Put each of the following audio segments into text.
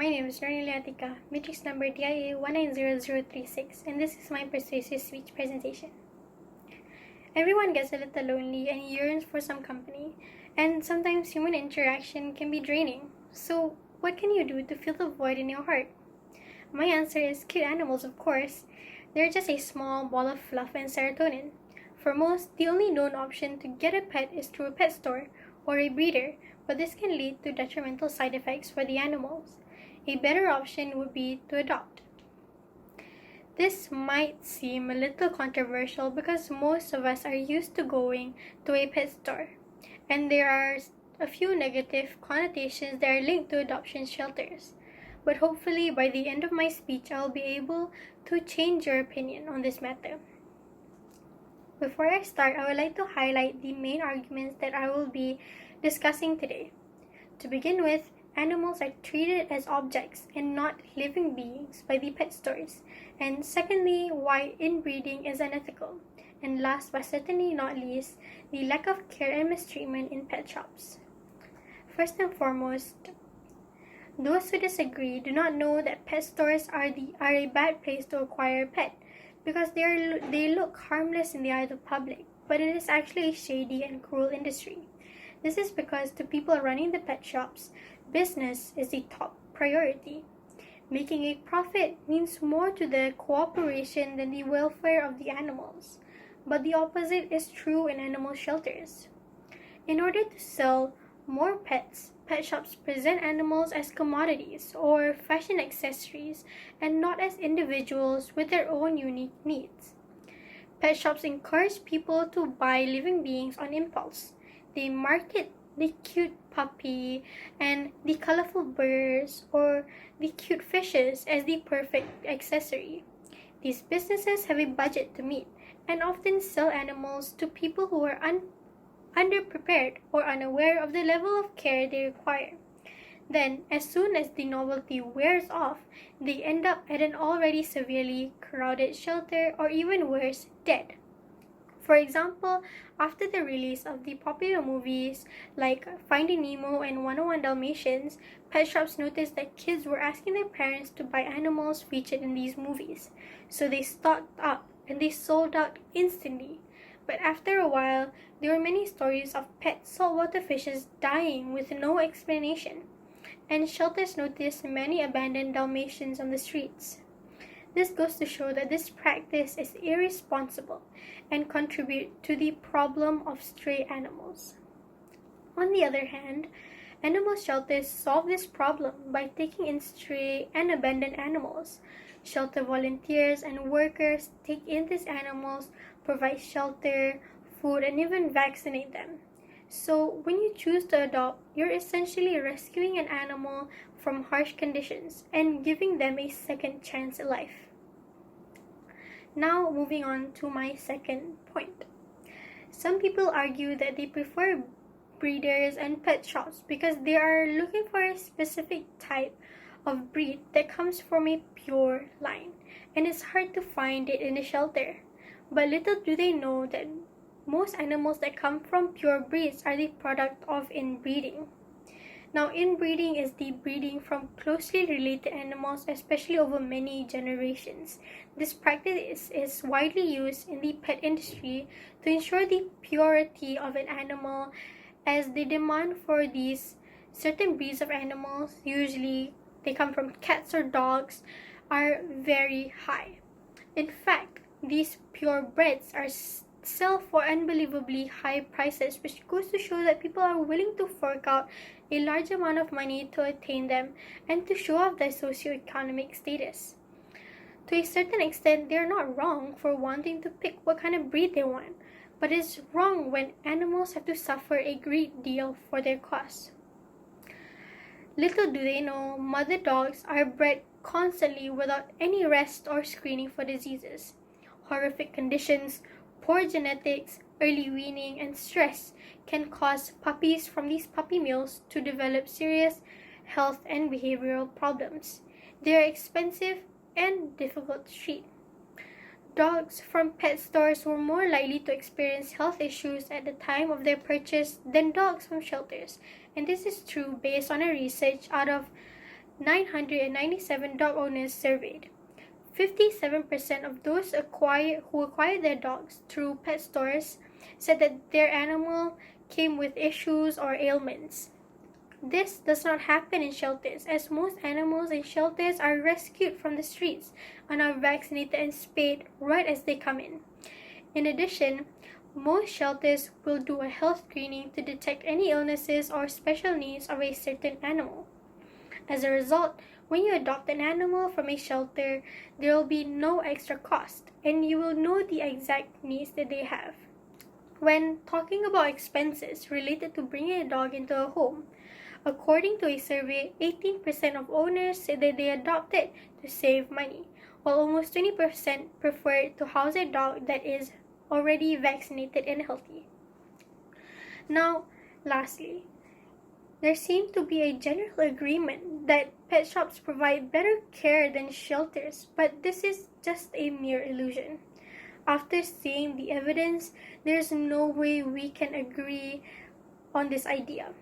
My name is Rani Leatica, matrix number DIA 190036, and this is my persuasive speech presentation. Everyone gets a little lonely and yearns for some company, and sometimes human interaction can be draining. So, what can you do to fill the void in your heart? My answer is cute animals, of course. They're just a small ball of fluff and serotonin. For most, the only known option to get a pet is through a pet store or a breeder, but this can lead to detrimental side effects for the animals. A better option would be to adopt. This might seem a little controversial because most of us are used to going to a pet store, and there are a few negative connotations that are linked to adoption shelters. But hopefully by the end of my speech, I'll be able to change your opinion on this matter. Before I start, I would like to highlight the main arguments that I will be discussing today. To begin with, animals are treated as objects and not living beings by the pet stores. And secondly, why inbreeding is unethical. And last but certainly not least, the lack of care and mistreatment in pet shops. First and foremost, those who disagree do not know that pet stores are a bad place to acquire a pet because they look harmless in the eye of the public, but it is actually a shady and cruel industry. This is because to people running the pet shops, business is the top priority. Making a profit means more to the cooperation than the welfare of the animals. But the opposite is true in animal shelters. In order to sell more pets, pet shops present animals as commodities or fashion accessories and not as individuals with their own unique needs. Pet shops encourage people to buy living beings on impulse. They market the cute puppy and the colorful birds or the cute fishes as the perfect accessory. These businesses have a budget to meet and often sell animals to people who are underprepared or unaware of the level of care they require. Then, as soon as the novelty wears off, they end up at an already severely crowded shelter or even worse, dead. For example, after the release of the popular movies like Finding Nemo and 101 Dalmatians, pet shops noticed that kids were asking their parents to buy animals featured in these movies. So they stocked up and they sold out instantly. But after a while, there were many stories of pet saltwater fishes dying with no explanation, and shelters noticed many abandoned Dalmatians on the streets. This goes to show that this practice is irresponsible and contribute to the problem of stray animals. On the other hand, animal shelters solve this problem by taking in stray and abandoned animals. Shelter volunteers and workers take in these animals, provide shelter, food, and even vaccinate them. So, when you choose to adopt, you're essentially rescuing an animal from harsh conditions and giving them a second chance at life. Now, moving on to my second point. Some people argue that they prefer breeders and pet shops because they are looking for a specific type of breed that comes from a pure line, and it's hard to find it in a shelter. But little do they know that most animals that come from pure breeds are the product of inbreeding. Now, inbreeding is the breeding from closely related animals, especially over many generations. This practice is widely used in the pet industry to ensure the purity of an animal, as the demand for these certain breeds of animals, usually they come from cats or dogs, are very high. In fact, these purebreds are sell for unbelievably high prices, which goes to show that people are willing to fork out a large amount of money to attain them and to show off their socioeconomic status. To a certain extent, they are not wrong for wanting to pick what kind of breed they want, but it's wrong when animals have to suffer a great deal for their cost. Little do they know, mother dogs are bred constantly without any rest or screening for diseases. Horrific conditions, poor genetics, early weaning, and stress can cause puppies from these puppy mills to develop serious health and behavioral problems. They are expensive and difficult to treat. Dogs from pet stores were more likely to experience health issues at the time of their purchase than dogs from shelters, and this is true based on a research out of 997 dog owners surveyed, 57% of those who acquired their dogs through pet stores said that their animal came with issues or ailments. This does not happen in shelters, as most animals in shelters are rescued from the streets and are vaccinated and spayed right as they come in. In addition, most shelters will do a health screening to detect any illnesses or special needs of a certain animal. As a result, when you adopt an animal from a shelter, there will be no extra cost, and you will know the exact needs that they have. When talking about expenses related to bringing a dog into a home, according to a survey, 18% of owners said that they adopted to save money, while almost 20% preferred to house a dog that is already vaccinated and healthy. Now, lastly, there seems to be a general agreement that pet shops provide better care than shelters, but this is just a mere illusion. After seeing the evidence, there's no way we can agree on this idea.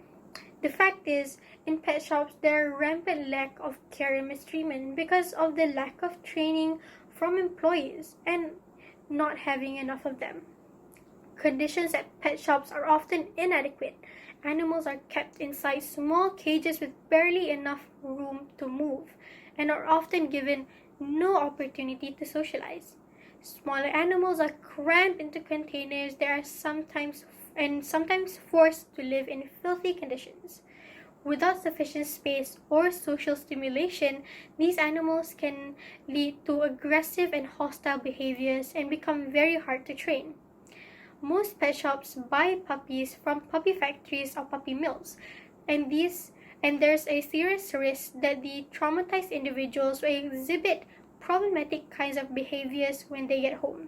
The fact is, in pet shops, there are rampant lack of care and mistreatment because of the lack of training from employees and not having enough of them. Conditions at pet shops are often inadequate. Animals are kept inside small cages with barely enough room to move and are often given no opportunity to socialize. Smaller animals are crammed into containers that are sometimes forced to live in filthy conditions. Without sufficient space or social stimulation, these animals can lead to aggressive and hostile behaviors and become very hard to train. Most pet shops buy puppies from puppy factories or puppy mills, and there's a serious risk that the traumatized individuals will exhibit problematic kinds of behaviors when they get home.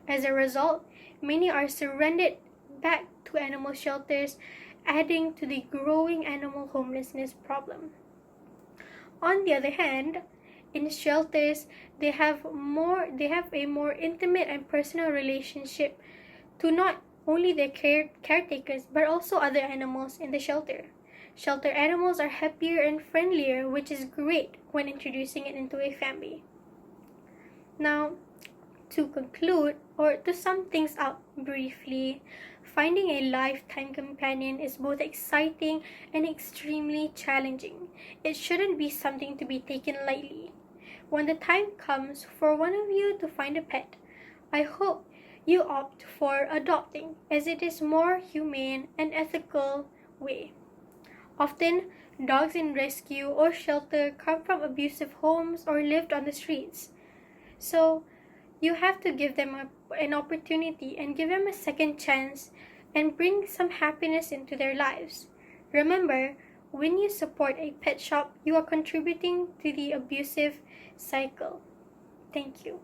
As a result, many are surrendered back to animal shelters, adding to the growing animal homelessness problem. On the other hand, in shelters, they have a more intimate and personal relationship to not only their caretakers but also other animals in the shelter. Shelter animals are happier and friendlier, which is great when introducing it into a family. Now, to conclude, or to sum things up briefly, finding a lifetime companion is both exciting and extremely challenging. It shouldn't be something to be taken lightly. When the time comes for one of you to find a pet, I hope you opt for adopting, as it is more humane and ethical way. Often, dogs in rescue or shelter come from abusive homes or lived on the streets. So, you have to give them an opportunity and give them a second chance and bring some happiness into their lives. Remember, when you support a pet shop, you are contributing to the abusive cycle. Thank you.